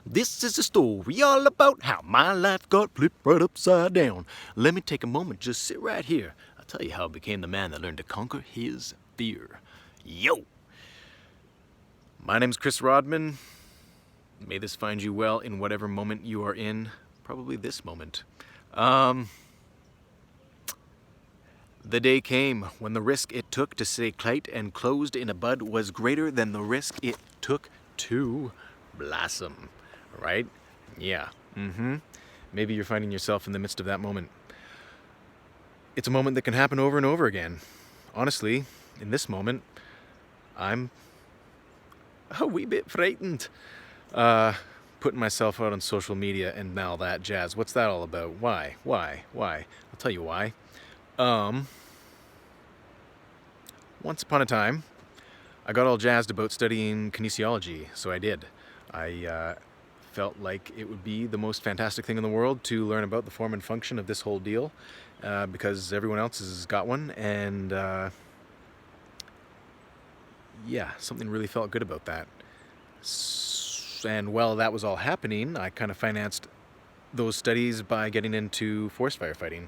This is a story all about how my life got flipped right upside down. Let me take a moment, just sit right here. I'll tell you how I became the man that learned to conquer his fear. Yo! My name's Chris Rodman. May this find you well in whatever moment you are in. Probably this moment. The day came when the risk it took to stay tight and closed in a bud was greater than the risk it took to blossom. Right? Yeah. Maybe you're finding yourself in the midst of that moment. It's a moment that can happen over and over again. Honestly, in this moment, I'm a wee bit frightened. Putting myself out on social media and all that jazz. What's that all about? Why? I'll tell you why. Once upon a time, I got all jazzed about studying kinesiology, so I did. I felt like it would be the most fantastic thing in the world to learn about the form and function of this whole deal, because everyone else has got one, and yeah, something really felt good about that. And while that was all happening, I kind of financed those studies by getting into forest firefighting.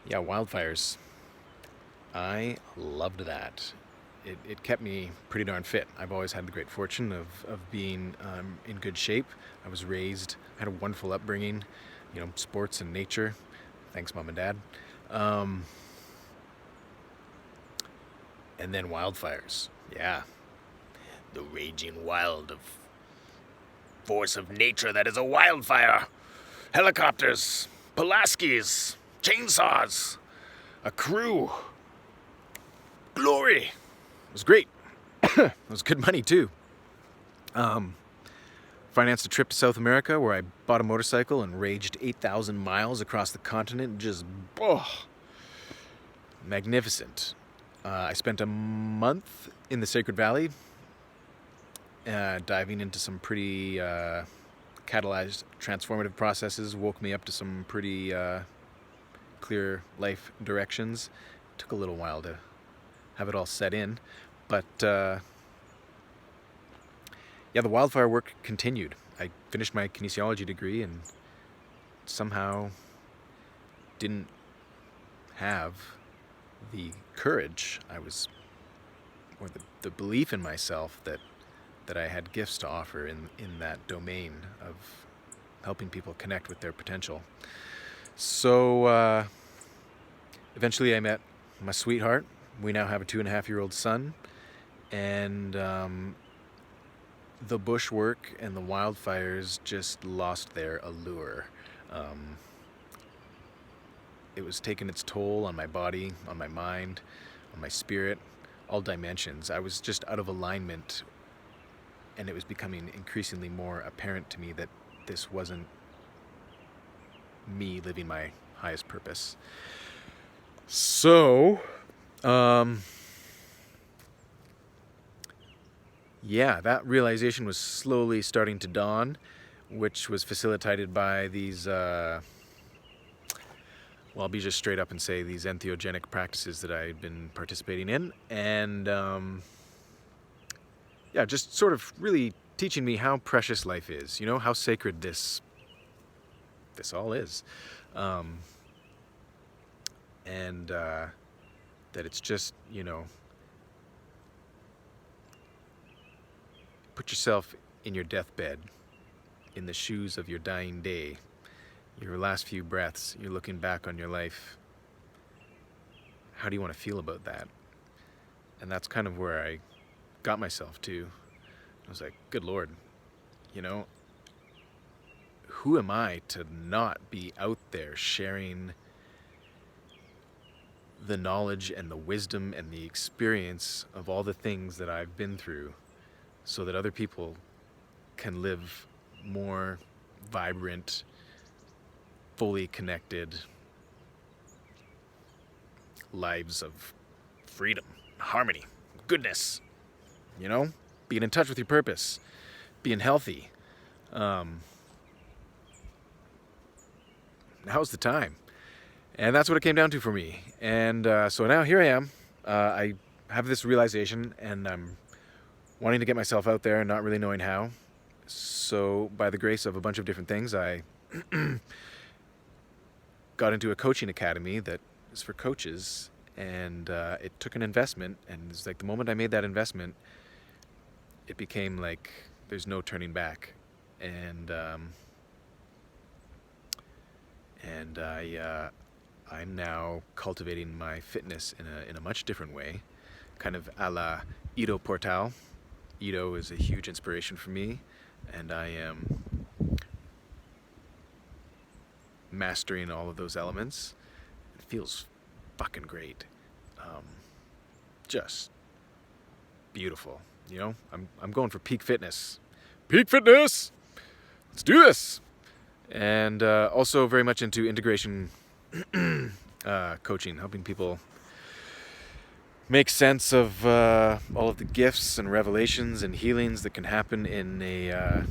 Wildfires. I loved that. It kept me pretty darn fit. I've always had the great fortune of being in good shape. I had a wonderful upbringing, sports and nature. Thanks, Mom and Dad. And then wildfires. Yeah. The raging wild of force of nature that is a wildfire. Helicopters, Pulaskis, chainsaws, a crew. Glory. It was great. It was good money too. Financed a trip to South America where I bought a motorcycle and raged 8,000 miles across the continent. Just, magnificent. I spent a month in the Sacred Valley, diving into some pretty catalyzed transformative processes. Woke me up to some pretty clear life directions. Took a little while to have it all set in, but the wildfire work continued. I finished my kinesiology degree and somehow didn't have the courage or the belief in myself that I had gifts to offer in that domain of helping people connect with their potential. So eventually I met my sweetheart. We now have a 2.5-year-old son, and the bushwork and the wildfires just lost their allure. It was taking its toll on my body, on my mind, on my spirit, all dimensions. I was just out of alignment, and it was becoming increasingly more apparent to me that this wasn't me living my highest purpose. So, that realization was slowly starting to dawn, which was facilitated by these, I'll be just straight up and say these entheogenic practices that I had been participating in, and just sort of really teaching me how precious life is, how sacred this all is, and that it's just, put yourself in your deathbed, in the shoes of your dying day, your last few breaths. You're looking back on your life. How do you want to feel about that? And that's kind of where I got myself to. I was like, good Lord, who am I to not be out there sharing the knowledge and the wisdom and the experience of all the things that I've been through, so that other people can live more vibrant, fully connected lives of freedom, harmony, goodness, being in touch with your purpose, being healthy. Now's the time. And that's what it came down to for me. And so now here I am. I have this realization, and I'm wanting to get myself out there and not really knowing how. So by the grace of a bunch of different things, I got into a coaching academy that is for coaches, and it took an investment, and it's like the moment I made that investment, it became like there's no turning back. And I'm now cultivating my fitness in a much different way, kind of a la Ido Portal. Ido is a huge inspiration for me, and I am mastering all of those elements. It feels fucking great. Just beautiful. You know, I'm going for peak fitness. Peak fitness. Let's do this. And also very much into integration coaching, helping people make sense of all of the gifts and revelations and healings that can happen in a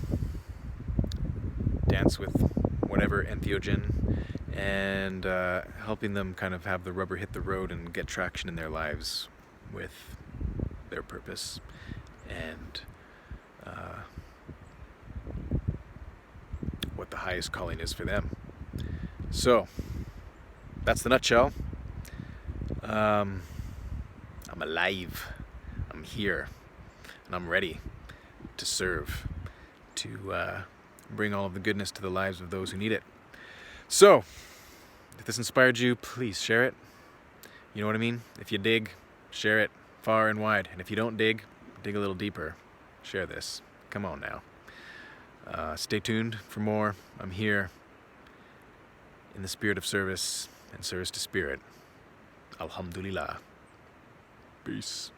dance with whatever entheogen, and helping them kind of have the rubber hit the road and get traction in their lives with their purpose and what the highest calling is for them. So that's the nutshell. I'm alive. I'm here, and I'm ready to serve, to bring all of the goodness to the lives of those who need it. So, if this inspired you, please share it. You know what I mean? If you dig, share it far and wide. And if you don't dig a little deeper. Share this. Come on now. Stay tuned for more. I'm here in the spirit of service and service to spirit. Alhamdulillah. Peace.